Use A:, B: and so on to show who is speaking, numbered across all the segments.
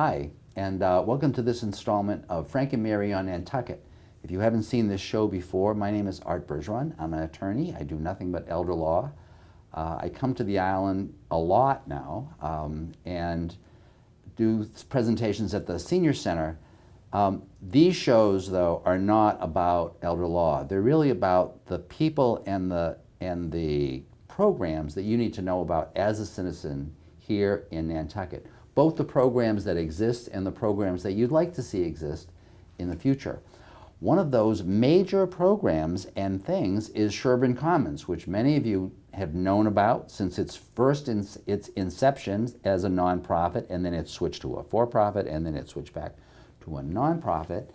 A: Hi, and welcome to this installment of Frank and Mary on Nantucket. If you haven't seen this show before, my name is Art Bergeron. I'm an attorney. I do nothing but elder law. I come to the island a lot now and do presentations at the Senior Center. These shows, though, are not about elder law. They're really about the people and the programs that you need to know about as a citizen here in Nantucket. Both the programs that exist and the programs that you'd like to see exist in the future. One of those major programs and things is Sherburne Commons, which many of you have known about since its inception as a nonprofit, and then it switched to a for-profit, and then it switched back to a nonprofit.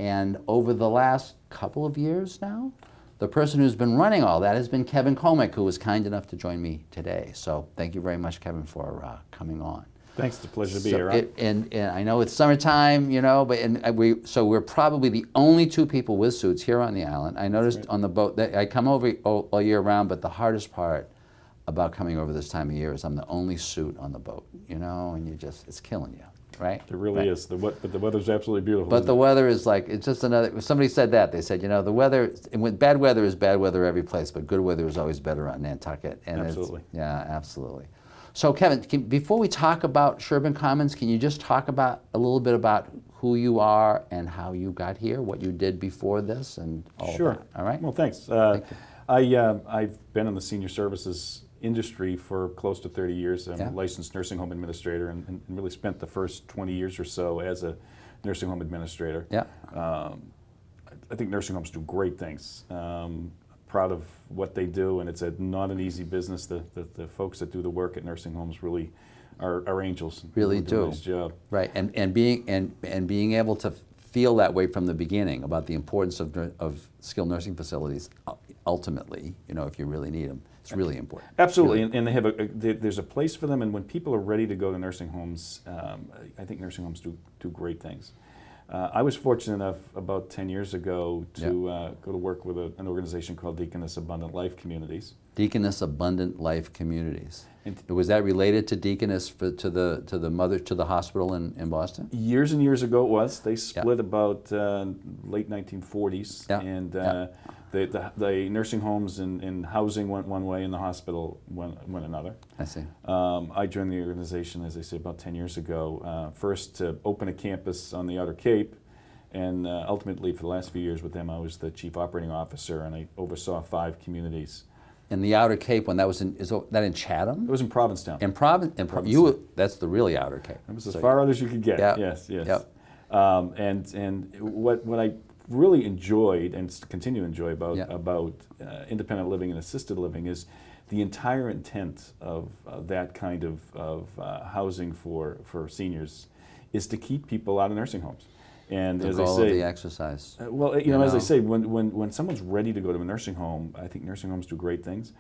A: And over the last couple of years now, the person who's been running all that has been Kevin Comick, who was kind enough to join me today. So thank you very much, Kevin, for coming on.
B: Thanks, it's a pleasure to be here.
A: And I know it's summertime, you know, but we're probably the only two people with suits here on the island. I noticed on the boat that I come over all year round, but the hardest part about coming over this time of year is I'm the only suit on the boat, you know, and it's killing you, right?
B: It really is. But the weather's absolutely beautiful.
A: But the weather is like, it's just another, somebody said that, they said, you know, the weather, bad weather is bad weather every place, but good weather is always better on Nantucket. And
B: absolutely.
A: Yeah, absolutely. So Kevin, before we talk about Sherburne Commons, can you just talk about a little bit about who you are and how you got here, what you did before this, and all
B: Sure.
A: of that? All right.
B: Well, thanks.
A: Thank you.
B: I've been in the senior services industry for close to 30 years. I'm a licensed nursing home administrator, and really spent the first 20 years or so as a nursing home administrator.
A: Yeah.
B: I think nursing homes do great things. Proud of what they do, and it's not an easy business. The folks that do the work at nursing homes really are angels.
A: Really do.
B: Nice job.
A: Right, and being able to feel that way from the beginning about the importance of skilled nursing facilities. Ultimately, you know, if you really need them, it's really important.
B: Absolutely,
A: really.
B: and they have there's a place for them. And when people are ready to go to nursing homes, I think nursing homes do great things. I was fortunate enough about 10 years ago to go to work with an organization called Deaconess Abundant Life Communities.
A: Deaconess Abundant Life Communities. Was that related to Deaconess to the hospital in Boston?
B: Years and years ago it was. They split about late 1940s, and the nursing homes and housing went one way, and the hospital went another.
A: I see.
B: I joined the organization, as I say, about 10 years ago, first to open a campus on the Outer Cape, and ultimately for the last few years with them I was the chief operating officer, and I oversaw 5 communities.
A: In the Outer Cape, when that was is that in Chatham?
B: It was in Provincetown.
A: In that's the really Outer Cape.
B: It was as far out as you could get. Yes.
A: Yep.
B: And what I really enjoyed and continue to enjoy about independent living and assisted living is the entire intent of that kind of housing for seniors is to keep people out of nursing homes. And
A: the
B: as
A: goal
B: I say,
A: of the exercise.
B: Well, you know, as I say, when someone's ready to go to a nursing home, I think nursing homes do great things.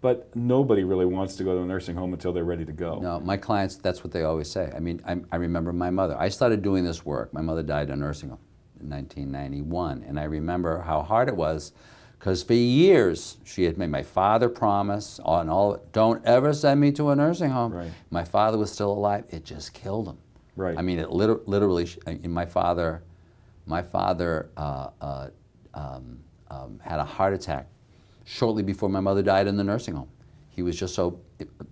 B: But nobody really wants to go to a nursing home until they're ready to go.
A: No, my clients, that's what they always say. I mean, I remember my mother. I started doing this work. My mother died in a nursing home in 1991, and I remember how hard it was, because for years she had made my father promise and all, don't ever send me to a nursing home.
B: Right.
A: My father was still alive. It just killed him.
B: Right.
A: I mean, it literally. My father had a heart attack shortly before my mother died in the nursing home. He was just so,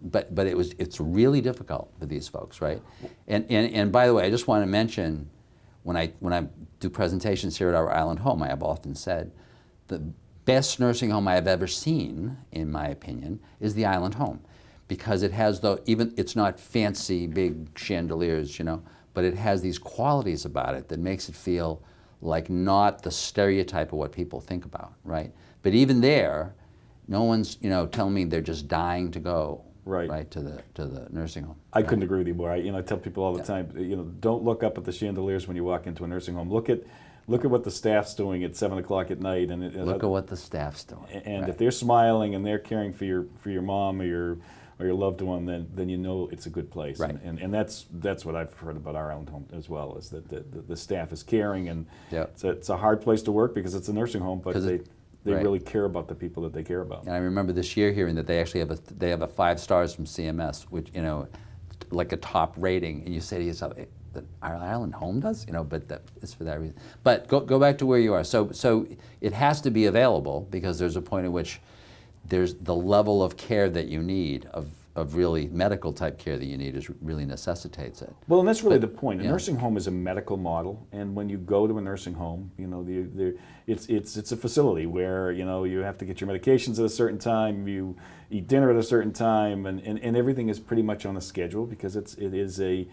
A: but it's really difficult for these folks, right? And by the way, I just want to mention, when I do presentations here at our island home, I have often said the best nursing home I have ever seen, in my opinion, is the island home, because it has it's not fancy big chandeliers, you know, but it has these qualities about it that makes it feel like not the stereotype of what people think about, right? But even there, no one's, you know, telling me they're just dying to go right to the nursing home.
B: I couldn't agree with you more. I tell people all the time, you know, don't look up at the chandeliers when you walk into a nursing home. Look at what the staff's doing at 7 o'clock at night, and
A: look at what the staff's doing.
B: And if they're smiling and they're caring for your mom or your loved one, then you know it's a good place.
A: Right.
B: And that's what I've heard about our island home as well, is that the staff is caring, and it's a hard place to work because it's a nursing home, but they really care about the people that they care about.
A: And I remember this year hearing that they actually have a 5 stars from CMS, which, you know, like a top rating, and you say to yourself, our island home does, but that is for that reason. But go back to where you are. So it has to be available because there's a point at which there's the level of care that you need of really medical type care that you need is really necessitates it.
B: Well, and that's really the point. A nursing home is a medical model, and when you go to a nursing home, it's a facility where you have to get your medications at a certain time, you eat dinner at a certain time, and everything is pretty much on a schedule because it's a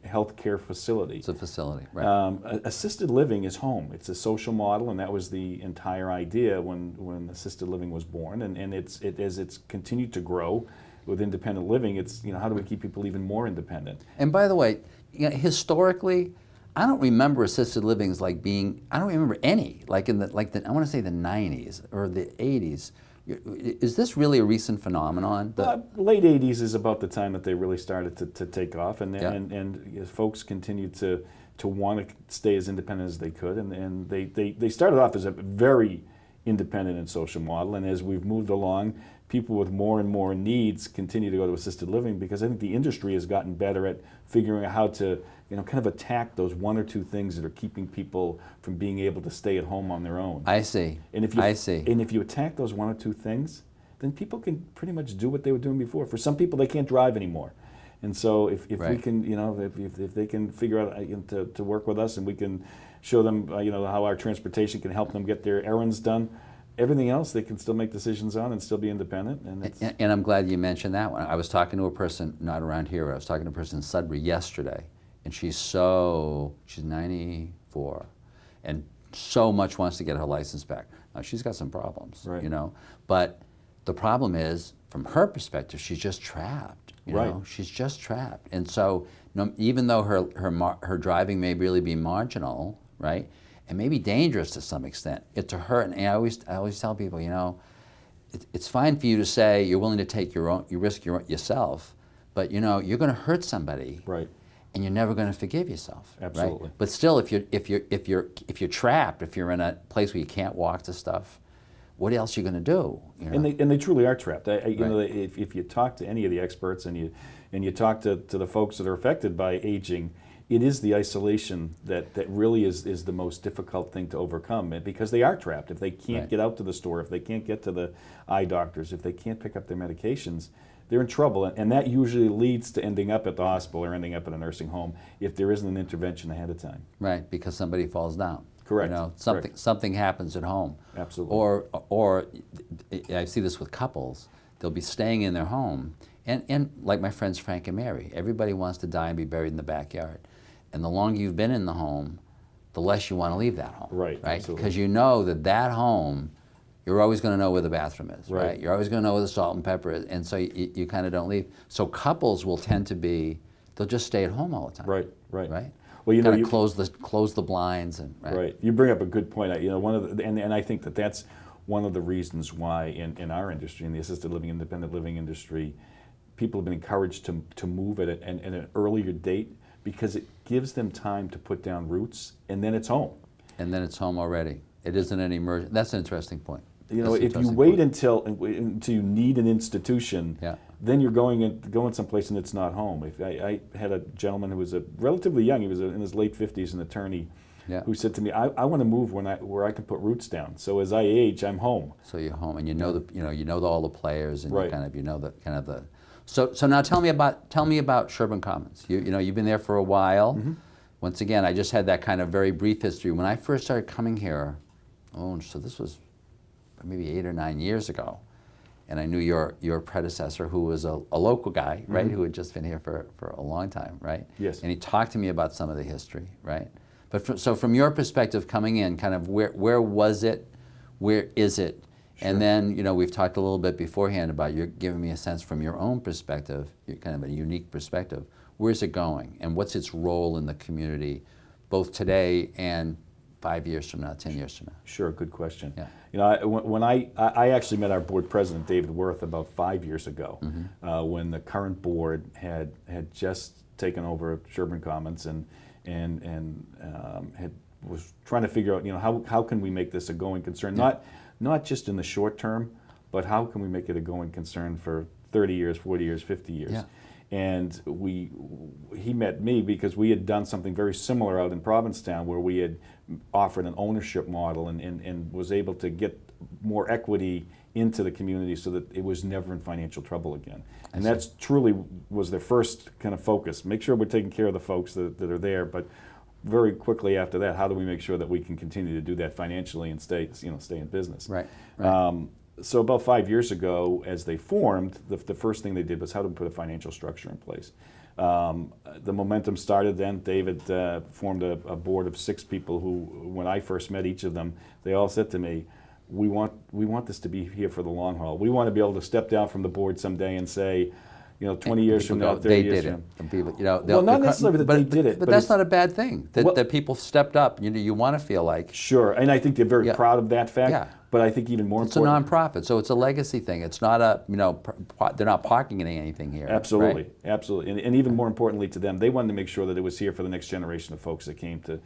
B: healthcare facility.
A: It's a facility, right?
B: Assisted living is home. It's a social model, and that was the entire idea when assisted living was born, and as it's continued to grow. With independent living, it's how do we keep people even more independent?
A: And by the way, historically, I don't remember assisted livings I don't remember any I want to say the 90s or the 80s. Is this really a recent phenomenon?
B: Late 80s is about the time that they really started to take off, and folks continued to want to stay as independent as they could, and they started off as a very independent and social model, and as we've moved along, people with more and more needs continue to go to assisted living because I think the industry has gotten better at figuring out how to kind of attack those one or two things that are keeping people from being able to stay at home on their own.
A: I see.
B: And if you attack those one or two things, then people can pretty much do what they were doing before. For some people, they can't drive anymore. And so if we can, if they can figure out to work with us and we can show them, how our transportation can help them get their errands done, everything else they can still make decisions on and still be independent.
A: And I'm glad you mentioned that one. I was talking to a person, not around here, I was talking to a person in Sudbury yesterday, and she's 94 and so much wants to get her license back. Now, she's got some problems, but the problem is, from her perspective, she's just trapped. She's just trapped. And so even though her driving may really be marginal, right? It may be dangerous to some extent. To her, and I always tell people, it's fine for you to say you're willing to take you risk yourself, but you're going to hurt somebody,
B: right?
A: And you're never going to forgive yourself,
B: absolutely.
A: Right? But still, if you're trapped, if you're in a place where you can't walk to stuff, what else are you going to do?
B: And they truly are trapped. If you talk to any of the experts and you talk to the folks that are affected by aging. It is the isolation that really is the most difficult thing to overcome because they are trapped. If they can't get out to the store, if they can't get to the eye doctors, if they can't pick up their medications, they're in trouble. And that usually leads to ending up at the hospital or ending up in a nursing home if there isn't an intervention ahead of time.
A: Right, because somebody falls down.
B: Correct.
A: Something happens at home.
B: Absolutely.
A: Or I see this with couples. They'll be staying in their home. And like my friends Frank and Mary, everybody wants to die and be buried in the backyard. And the longer you've been in the home, the less you want to leave that home.
B: Right.
A: Because you know that home, you're always going to know where the bathroom is, right? You're always going to know where the salt and pepper is, and so you kind of don't leave. So couples will tend to they'll just stay at home all the time. Right. Well, you close the blinds and
B: right. You bring up a good point. And I think that's one of the reasons why in our industry, in the assisted living, independent living industry, people have been encouraged to move at an earlier date. Because it gives them time to put down roots, and then it's home.
A: And then it's home already. It isn't an emergency. That's an interesting point.
B: If you wait until you need an institution, then you're going someplace and it's not home. I had a gentleman who was relatively young. He was in his late 50s, an attorney, who said to me, "I want to move where I can put roots down. So as I age, I'm home."
A: So you're home, and you know all the players, and the. So now tell me about Sherburne Commons. You've been there for a while. Mm-hmm. Once again, I just had that kind of very brief history. When I first started coming here, so this was maybe 8 or 9 years ago, and I knew your predecessor, who was a local guy, right, who had just been here for a long time, right?
B: Yes.
A: And he talked to me about some of the history, right? But so from your perspective, coming in, kind of where was it, where is it? Sure. And then, we've talked a little bit beforehand about you're giving me a sense from your own perspective, kind of a unique perspective. Where's it going, and what's its role in the community, both today and 5 years from now, 10 years from now?
B: Sure, good question. Yeah. When I actually met our board president, David Worth, about 5 years ago, when the current board had just taken over Sherburne Commons and was trying to figure out, how can we make this a going concern, not just in the short term, but how can we make it a going concern for 30 years, 40 years, 50 years? Yeah. And he met me because we had done something very similar out in Provincetown, where we had offered an ownership model and was able to get more equity into the community so that it was never in financial trouble again. And that's truly was their first kind of focus. Make sure we're taking care of the folks that are there, but very quickly after that, how do we make sure that we can continue to do that financially and stay in business?
A: Right.
B: So about 5 years ago, as they formed, the first thing they did was how to put a financial structure in place. The momentum started then. David formed a board of 6 people who, when I first met each of them, they all said to me, we want this to be here for the long haul. We want to be able to step down from the board someday and say, 20 years from now, 30 years from now.
A: And people,
B: well, not necessarily that they did it.
A: But that's not a bad thing, that people stepped up. You want to feel like...
B: Sure, and I think they're very proud of that fact.
A: Yeah.
B: But I think even more important...
A: It's a nonprofit, so it's a legacy thing. It's not a, they're not pocketing anything here.
B: Absolutely,
A: right?
B: absolutely. And even more importantly to them, they wanted to make sure that it was here for the next generation of folks that came to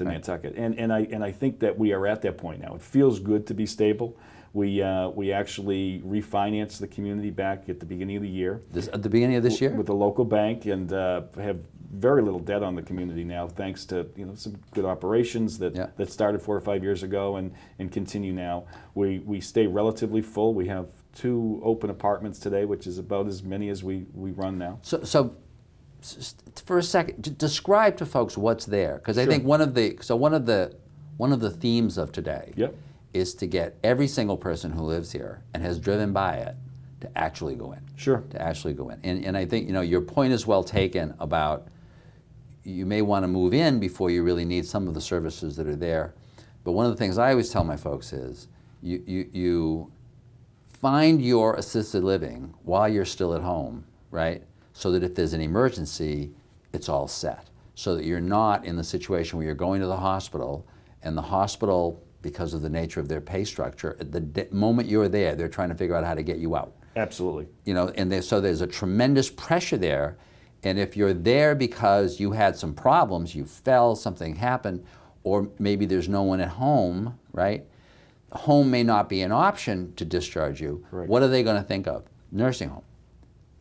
B: Nantucket. And I think that we are at that point now. It feels good to be stable. We actually refinanced the community back at the beginning of the year.
A: At the beginning of this year?
B: With the local bank, and have very little debt on the community now, thanks to some good operations that started 4 or 5 years ago and continue now. We stay relatively full. We have 2 open apartments today, which is about as many as we run now.
A: So for a second, describe to folks what's there, because I think one of the themes of today is to get every single person who lives here and has driven by it to actually go in.
B: Sure.
A: To actually go in. And I think your point is well taken about you may want to move in before you really need some of the services that are there. But one of the things I always tell my folks is you find your assisted living while you're still at home, right? So that if there's an emergency, it's all set. So that you're not in the situation where you're going to the hospital, and the hospital, because of the nature of their pay structure, at the moment you're there, they're trying to figure out how to get you out.
B: Absolutely.
A: So there's a tremendous pressure there. And if you're there because you had some problems, you fell, something happened, or maybe there's no one at home, right? Home may not be an option to discharge you.
B: Right.
A: What are they going to think of? Nursing home.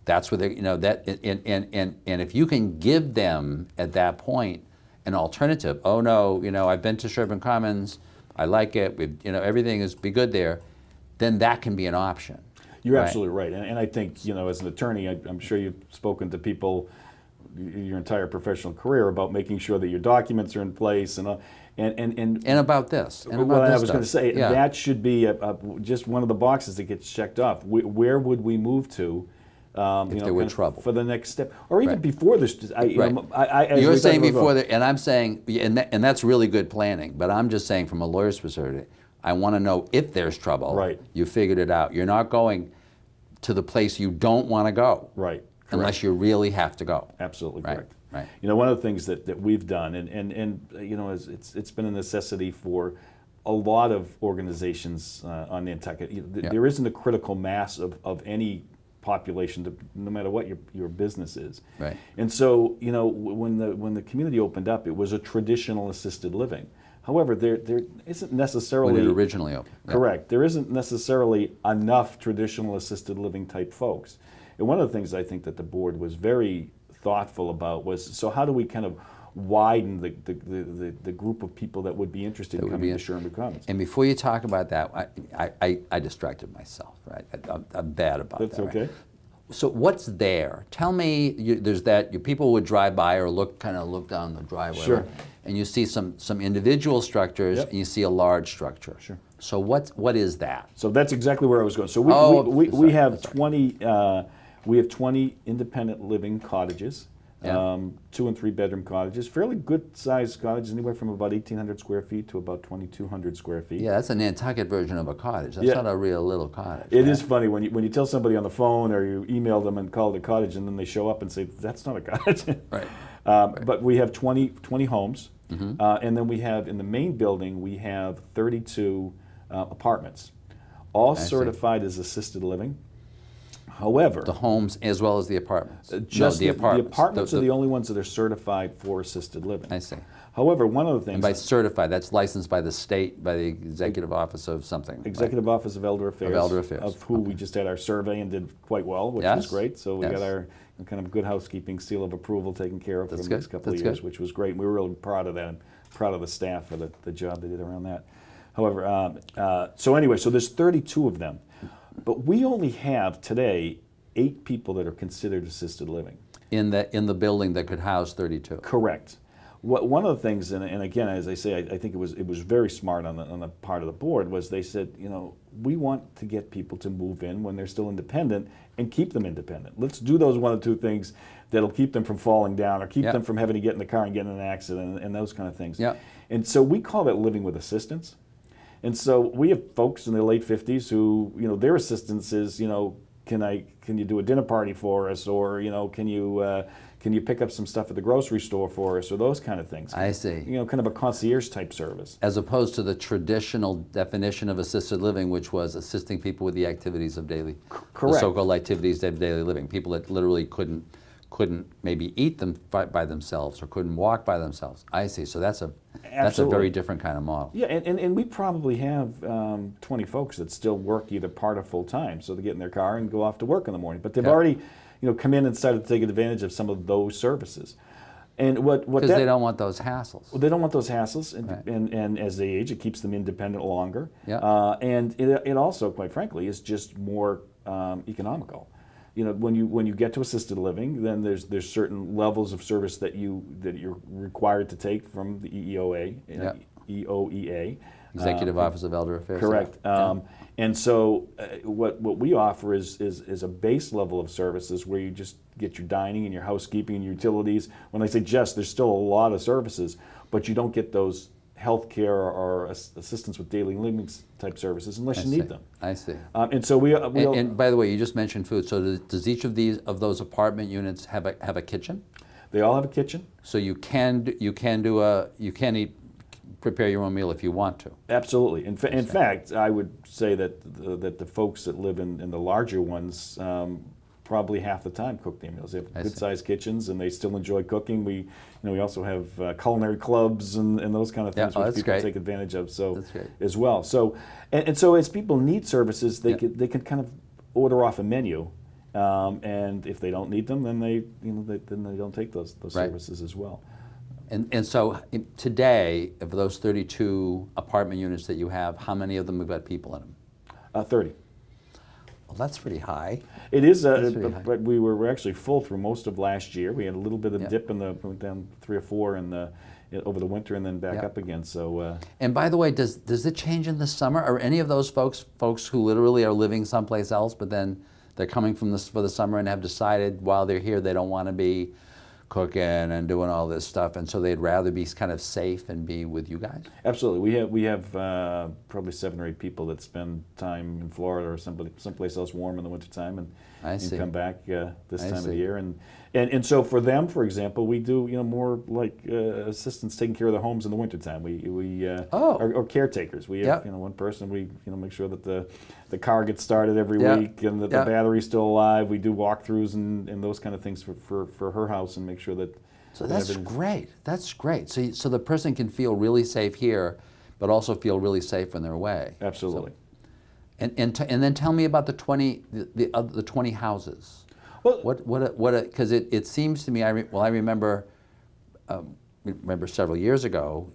A: That's where they, and if you can give them at that point an alternative. Oh no, I've been to Sherburne Commons, I like it. Everything is be good there. Then that can be an option.
B: You're absolutely right, and I think as an attorney, I'm sure you've spoken to people your entire professional career about making sure that your documents are in place and
A: about this. And
B: well,
A: about
B: I
A: this
B: was going to say that should be just one of the boxes that gets checked off. Where would we move to?
A: If there were trouble
B: for the next step, or even before this.
A: You're saying before that, and I'm saying, and that's really good planning. But I'm just saying, from a lawyer's perspective, I want to know if there's trouble.
B: Right.
A: You figured it out. You're not going to the place you don't want to go.
B: Right.
A: Unless you really have to go.
B: Absolutely
A: right.
B: correct.
A: Right.
B: One of the things that we've done, and it's been a necessity for a lot of organizations on Nantucket. There isn't a critical mass of any population, no matter what your business is.
A: Right.
B: And so, when the community opened up, it was a traditional assisted living. However, there isn't necessarily...
A: When it originally opened.
B: Correct. There isn't necessarily enough traditional assisted living type folks. And one of the things I think that the board was very thoughtful about was, so how do we kind of widen the group of people that would be interested in coming to Sherburne Commons?
A: And before you talk about that, I distracted myself, right? I'm bad about that.
B: That's okay.
A: Right? So what's there? Tell me, there's that, people would drive by or look down the driveway.
B: Sure.
A: Right? And you see some individual structures, and you see a large structure.
B: Sure.
A: So what is that?
B: So that's exactly where I was going. So we have 20 independent living cottages. 2 and 3 bedroom cottages, fairly good sized cottages, anywhere from about 1,800 square feet to about 2,200 square feet.
A: Yeah, that's a Nantucket version of a cottage. That's not a real little cottage.
B: It is funny when you tell somebody on the phone or you email them and call it a cottage, and then they show up and say, that's not a cottage.
A: Right.
B: But we have 20 homes, and then we have, in the main building, we have 32 apartments, all certified as assisted living. However,
A: the homes as well as the apartments.
B: The apartments are the only ones that are certified for assisted living.
A: I see.
B: However, one of the things...
A: And by certified, that's licensed by the state, by the Executive Office of something.
B: Executive Office of Elder Affairs.
A: Of Elder Affairs.
B: Of who we just had our survey and did quite well, which was great. So we got our kind of good housekeeping seal of approval taken care of for the next couple of years, which was great. We were really proud of that and proud of the staff for the job they did around that. However, so anyway, so there's 32 of them. But we only have today 8 people that are considered assisted living.
A: In the building that could house 32.
B: Correct. One of the things, and again, as I say, I think it was very smart on the part of the board, was they said, you know, we want to get people to move in when they're still independent and keep them independent. Let's do those 1 or 2 things that'll keep them from falling down or keep them from having to get in the car and get in an accident and those kind of things. Yeah. And so we call that living with assistance. And so we have folks in their late 50s who, you know, their assistance is, you know, can you do a dinner party for us, or, you know, can you pick up some stuff at the grocery store for us, or those kind of things.
A: I see.
B: You know, kind of a concierge type service.
A: As opposed to the traditional definition of assisted living, which was assisting people with the activities of daily,
B: correct,
A: the so-called activities of daily living. People that literally couldn't maybe eat them by themselves or couldn't walk by themselves. I see. So that's a very different kind of model.
B: Yeah, and we probably have 20 folks that still work either part or full time, so they get in their car and go off to work in the morning. But they've already, you know, come in and started to take advantage of some of those services. And because
A: they don't want those hassles.
B: Well, they don't want those hassles, and as they age, it keeps them independent longer.
A: Yeah.
B: And it also, quite frankly, is just more economical. You know, when you get to assisted living, then there's certain levels of service that you're required to take from the EOEA.
A: Executive Office of Elder Affairs.
B: Correct. And so what we offer is a base level of services where you just get your dining and your housekeeping and your utilities. When I say just, there's still a lot of services, but you don't get those healthcare or assistance with daily living type services unless you need them.
A: I see.
B: And so
A: and by the way, you just mentioned food. So does each of those apartment units have a kitchen?
B: They all have a kitchen.
A: So you can prepare your own meal if you want to.
B: Absolutely. In fact, I would say that the folks that live in the larger ones probably half the time cook their meals. They have good-sized kitchens, and they still enjoy cooking. We also have culinary clubs and those kind of things which people take advantage of. So as well. So and so as people need services, they can kind of order off a menu, and if they don't need them, then they don't take those services as well.
A: And so today, of those 32 apartment units that you have, how many of them have got people in them?
B: 30.
A: Well, that's pretty high.
B: It is, but we were actually full through most of last year. We had a little bit of dip went down 3 or 4 over the winter and then back up again. So.
A: And by the way, does it change in the summer? Are any of those folks who literally are living someplace else, but then they're coming for the summer and have decided while they're here they don't want to be cooking and doing all this stuff, and so they'd rather be kind of safe and be with you guys?
B: Absolutely. We have probably 7 or 8 people that spend time in Florida or someplace else warm in the wintertime and come back this time of the year. And so for them, for example, we do more like assistants taking care of their homes in the wintertime. We are caretakers. We have one person. We make sure that the car gets started every week and that the battery's still alive. We do walkthroughs and those kind of things for her house and make sure that.
A: So that's great. That's great. So the person can feel really safe here, but also feel really safe when they're away.
B: Absolutely.
A: So, and then tell me about the 20 houses.
B: Well,
A: because it seems to me, I remember several years ago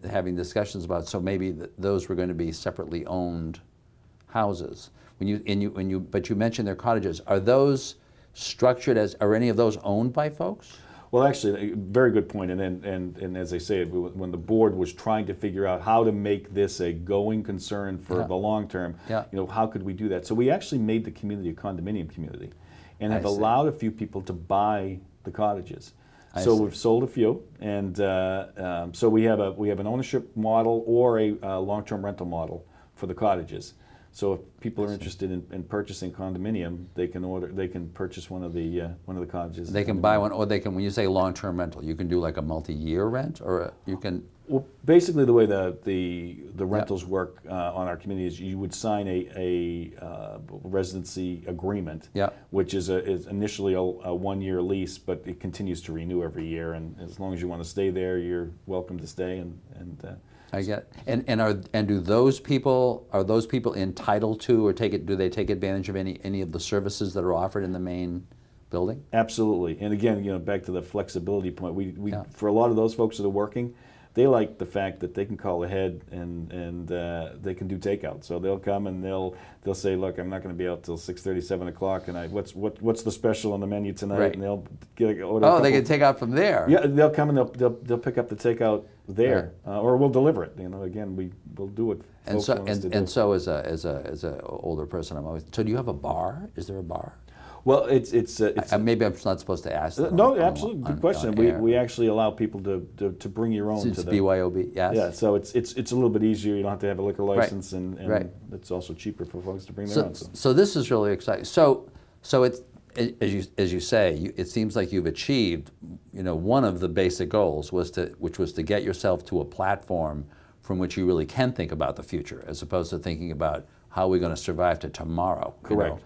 A: having discussions about, so maybe those were going to be separately owned houses. But you mentioned their cottages. Are those structured are any of those owned by folks?
B: Well, actually, a very good point. And as I say, when the board was trying to figure out how to make this a going concern for the long term, how could we do that? So we actually made the community a condominium community, and have allowed a few people to buy the cottages. So we've sold a few, and so we have an ownership model or a long-term rental model for the cottages. So if people are interested in purchasing condominium, they can purchase one of the cottages.
A: They can buy one, or they can. When you say long-term rental, you can do like a multi-year rent, or you can.
B: Well, basically, the way the rentals work on our community is you would sign a residency agreement, which is initially a 1-year lease, but it continues to renew every year. And as long as you want to stay there, you're welcome to stay. And
A: I get it. And do those people entitled to or do they take advantage of any of the services that are offered in the main building?
B: Absolutely. And again, back to the flexibility point. We for a lot of those folks that are working, they like the fact that they can call ahead and they can do takeout. So they'll come and they'll say, look, I'm not going to be out till 6:30, 7 o'clock, and what's the special on the menu tonight?
A: Right.
B: And they'll get order.
A: Oh, they can take out from there.
B: Yeah, they'll come and they'll pick up the takeout there, or we'll deliver it. Again, we'll do it.
A: So as a older person, so do you have a bar? Is there a bar?
B: Well, it's
A: maybe I'm not supposed to ask that.
B: No, absolutely, good question. We actually allow people to bring your own.
A: It's BYOB, yes.
B: Yeah, so it's a little bit easier. You don't have to have a liquor license, and it's also cheaper for folks to bring their own.
A: So this is really exciting. So it's as you say, it seems like you've achieved, one of the basic goals which was to get yourself to a platform from which you really can think about the future, as opposed to thinking about how we're going to survive to tomorrow.
B: Correct.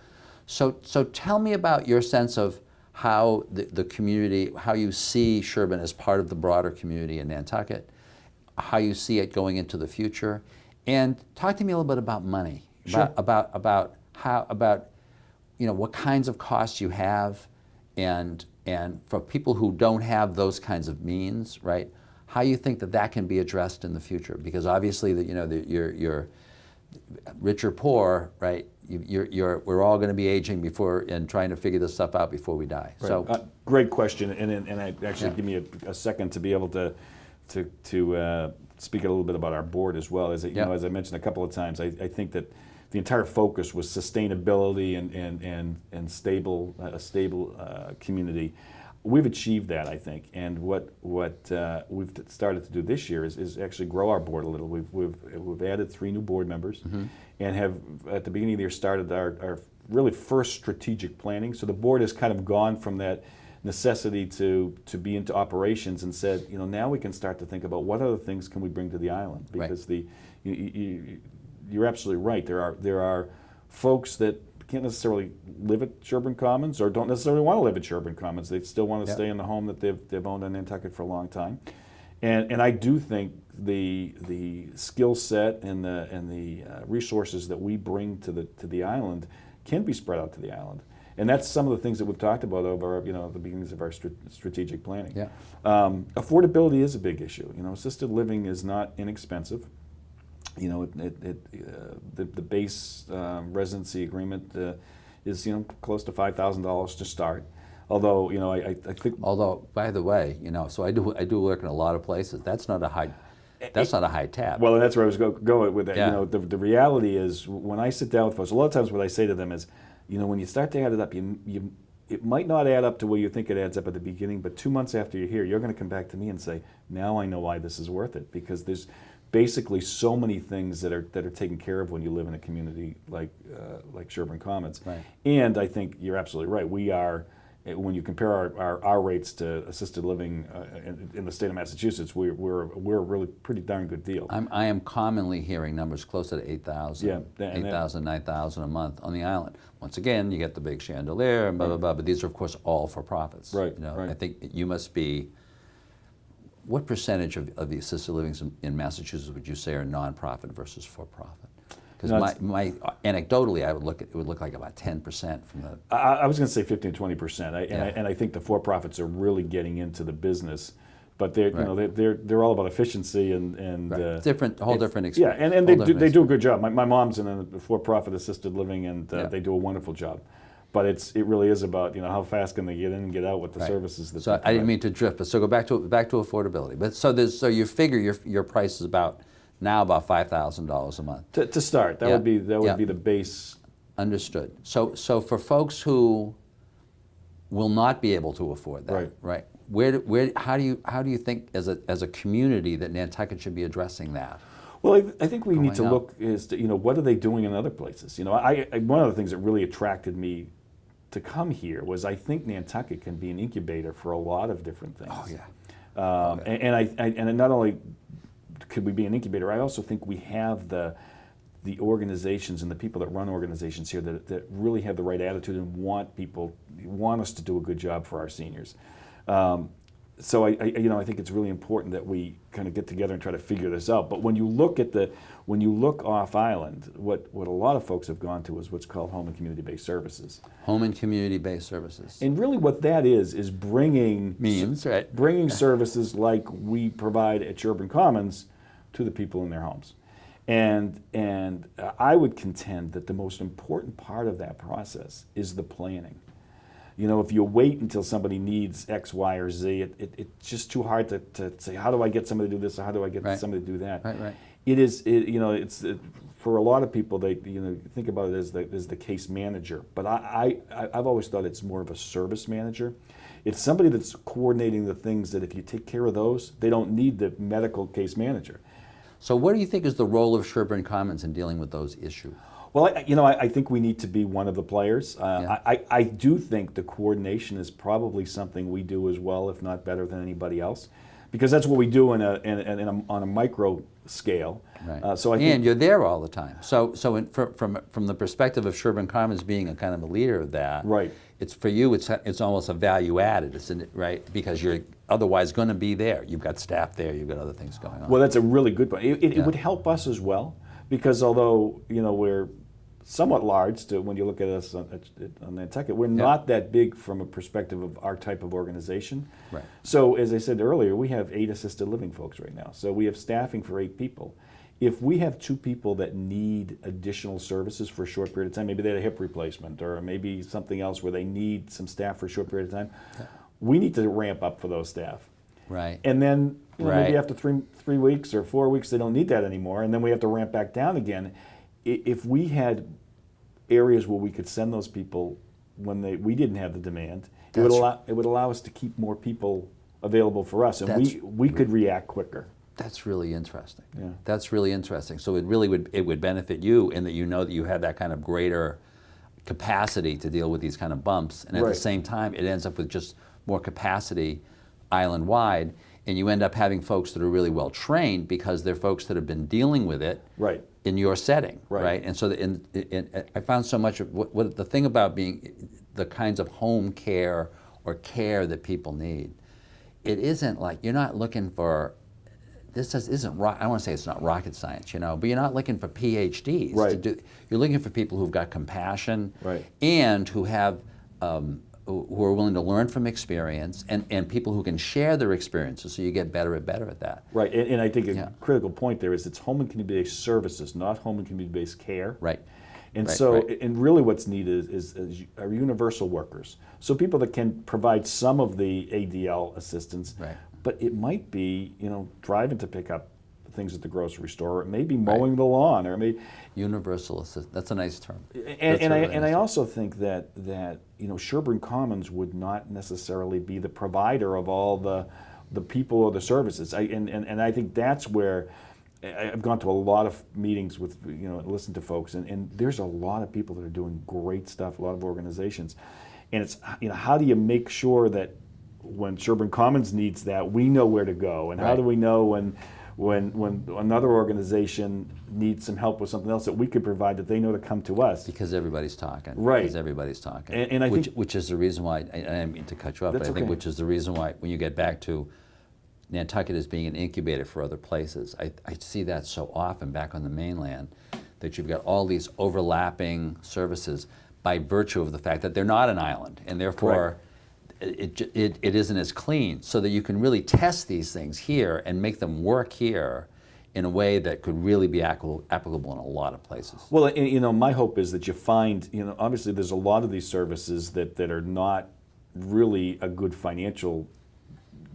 A: So tell me about your sense of how the community, how you see Sherburne as part of the broader community in Nantucket, how you see it going into the future, and talk to me a little bit about money,
B: Sure.
A: about what kinds of costs you have, and for people who don't have those kinds of means, right? How you think that can be addressed in the future, because obviously you're rich or poor, right? We're all going to be aging and trying to figure this stuff out before we die.
B: Right.
A: So,
B: great question, and I actually give me a second to be able to speak a little bit about our board as well. As as I mentioned a couple of times, I think that the entire focus was sustainability and stable community. We've achieved that, I think, and what we've started to do this year is actually grow our board a little. We've added 3 new board members, and have at the beginning of the year started our really first strategic planning. So the board has kind of gone from that necessity to be into operations and said, now we can start to think about what other things can we bring to the island, because you're absolutely right. There are folks that can't necessarily live at Sherburne Commons or don't necessarily want to live at Sherburne Commons. They still want to stay in the home that they've owned on Nantucket for a long time. And I do think the skill set and the resources that we bring to the island can be spread out to the island. And that's some of the things that we've talked about over the beginnings of our strategic planning.
A: Yeah.
B: Affordability is a big issue. Assisted living is not inexpensive. The base residency agreement is close to $5,000 to start. Although I think.
A: Although, by the way, so I do work in a lot of places. That's not a high tab.
B: Well, and that's where I was going with that. Yeah. The reality is, when I sit down with folks, a lot of times what I say to them is, when you start to add it up, it might not add up to where you think it adds up at the beginning, but 2 months after you're here, you're going to come back to me and say, now I know why this is worth it, because there's basically so many things that are taken care of when you live in a community like Sherburne Commons.
A: Right.
B: And I think you're absolutely right. We are, when you compare our rates to assisted living in the state of Massachusetts, we're a really pretty darn good deal.
A: I am commonly hearing numbers closer to 8,000, 8,000, 9,000 a month on the island. Once again, you get the big chandelier and blah, blah, blah, but these are, of course, all for profits.
B: Right,
A: I think you must be, what percentage of the assisted livings in Massachusetts would you say are nonprofit versus for-profit? Because anecdotally, it would look like about 10% from the.
B: I was going to say 15 to 20%, and I think the for-profits are really getting into the business, but they're they're all about efficiency and
A: different experience.
B: Yeah, and they do a good job. My mom's in a for-profit assisted living, and they do a wonderful job. But it really is about how fast can they get in and get out with the services that.
A: So I didn't mean to drift, but so go back to affordability. But so you figure your price is about $5,000 a month
B: to start. That would be the base.
A: Understood. So for folks who will not be able to afford that, right? How do you think as a community that Nantucket should be addressing that?
B: Well, I think we need to look as to what are they doing in other places. One of the things that really attracted me to come here was I think Nantucket can be an incubator for a lot of different things.
A: Oh yeah.
B: And not only could we be an incubator? I also think we have the organizations and the people that run organizations here that really have the right attitude and want us to do a good job for our seniors. So I think it's really important that we kind of get together and try to figure this out. But when you look off island, what a lot of folks have gone to is what's called home and community-based services.
A: Home and community-based services.
B: And really what that is bringing bringing services like we provide at Sherburne Commons to the people in their homes. And I would contend that the most important part of that process is the planning. If you wait until somebody needs X, Y, or Z, it's just too hard to say, how do I get somebody to do this, or how do I get somebody to do that?
A: Right.
B: It's for a lot of people, they think about it as the case manager. But I've always thought it's more of a service manager. It's somebody that's coordinating the things that if you take care of those, they don't need the medical case manager.
A: So what do you think is the role of Sherburne Commons in dealing with those issues?
B: Well, I think we need to be one of the players. I do think the coordination is probably something we do as well, if not better than anybody else, because that's what we do on a micro scale.
A: Right.
B: So I think,
A: and you're there all the time. So from the perspective of Sherburne Commons being a kind of a leader of that,
B: right.
A: It's for you. It's almost a value added, isn't it? Right, because you're otherwise going to be there. You've got staff there. You've got other things going on.
B: Well, that's a really good point. It would help us as well, because although we're somewhat large when you look at us on Nantucket, we're not that big from a perspective of our type of organization.
A: Right.
B: So as I said earlier, we have 8 assisted living folks right now. So we have staffing for 8 people. If we have 2 people that need additional services for a short period of time, maybe they had a hip replacement or maybe something else where they need some staff for a short period of time, we need to ramp up for those staff.
A: Right.
B: And then maybe after 3 weeks or 4 weeks, they don't need that anymore, and then we have to ramp back down again. If we had areas where we could send those people when we didn't have the demand, it would allow us to keep more people available for us, and we could react quicker.
A: That's really interesting.
B: Yeah.
A: That's really interesting. So it really would benefit you in that that you have that kind of greater capacity to deal with these kind of bumps, and at the same time, it ends up with just more capacity island-wide, and you end up having folks that are really well trained because they're folks that have been dealing with it in your setting, right? And so I found so much of what the thing about being the kinds of home care or care that people need, it isn't like you're not looking for. This isn't I don't want to say it's not rocket science, but you're not looking for PhDs to do. You're looking for people who've got compassion and who have who are willing to learn from experience, and people who can share their experiences, so you get better and better at that.
B: Right, and I think a critical point there is it's home and community-based services, not home and community-based care.
A: Right.
B: And and really what's needed are universal workers. So people that can provide some of the ADL assistance, but it might be, driving to pick up things at the grocery store, or it may be mowing the lawn, or maybe
A: universal assistance. That's a nice term.
B: And I also think that Sherburne Commons would not necessarily be the provider of all the people or the services. And I think that's where I've gone to a lot of meetings with listened to folks, and there's a lot of people that are doing great stuff, a lot of organizations, and it's how do you make sure that when Sherburne Commons needs that, we know where to go, and how do we know when another organization needs some help with something else that we could provide, that they know to come to us.
A: Because everybody's talking.
B: Right.
A: Because everybody's talking.
B: And I think,
A: which is the reason why, I didn't mean to cut you off, but I think which is the reason why when you get back to Nantucket as being an incubator for other places, I see that so often back on the mainland, that you've got all these overlapping services by virtue of the fact that they're not an island, and therefore it isn't as clean, so that you can really test these things here and make them work here in a way that could really be applicable in a lot of places.
B: Well, my hope is that you find, obviously there's a lot of these services that are not really a good financial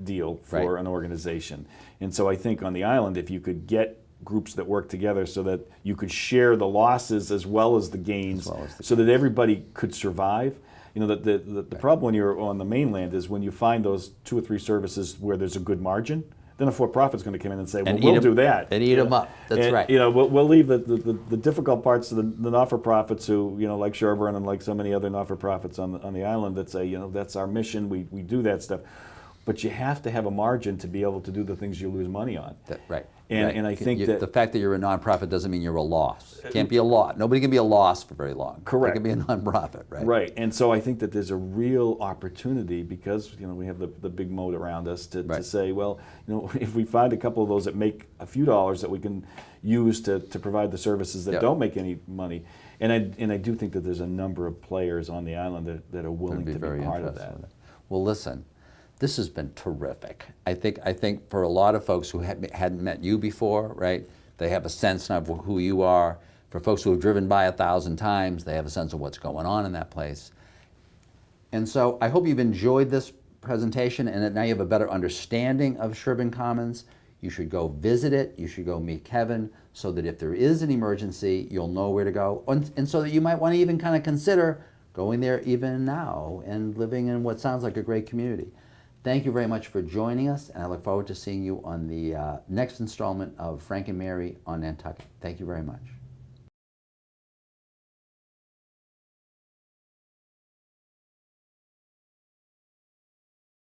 B: deal for an organization. And so I think on the island, if you could get groups that work together so that you could share the losses as well as the gains, so that everybody could survive. The problem when you're on the mainland is when you find those 2 or 3 services where there's a good margin, then a for-profit's going to come in and say, well, we'll do that.
A: And eat them up. That's right.
B: We'll leave the difficult parts to the not-for-profits who, like Sherburne and like so many other not-for-profits on the island that say, that's our mission, we do that stuff. But you have to have a margin to be able to do the things you lose money on.
A: Right.
B: And I think that
A: the fact that you're a nonprofit doesn't mean you're a loss. It can't be a loss. Nobody can be a loss for very long.
B: Correct.
A: It can be a nonprofit, right?
B: Right. And so I think that there's a real opportunity, because we have the big moat around us to say, well, if we find a couple of those that make a few dollars that we can use to provide the services that don't make any money. And I do think that there's a number of players on the island that are willing to be part of that.
A: Well, listen, this has been terrific. I think for a lot of folks who hadn't met you before, right, they have a sense of who you are. For folks who have driven by 1,000 times, they have a sense of what's going on in that place. And so I hope you've enjoyed this presentation and that now you have a better understanding of Sherburne Commons. You should go visit it. You should go meet Kevin, so that if there is an emergency, you'll know where to go. And so that you might want to even kind of consider going there even now and living in what sounds like a great community. Thank you very much for joining us, and I look forward to seeing you on the next installment of Frank and Mary on Nantucket. Thank you very much.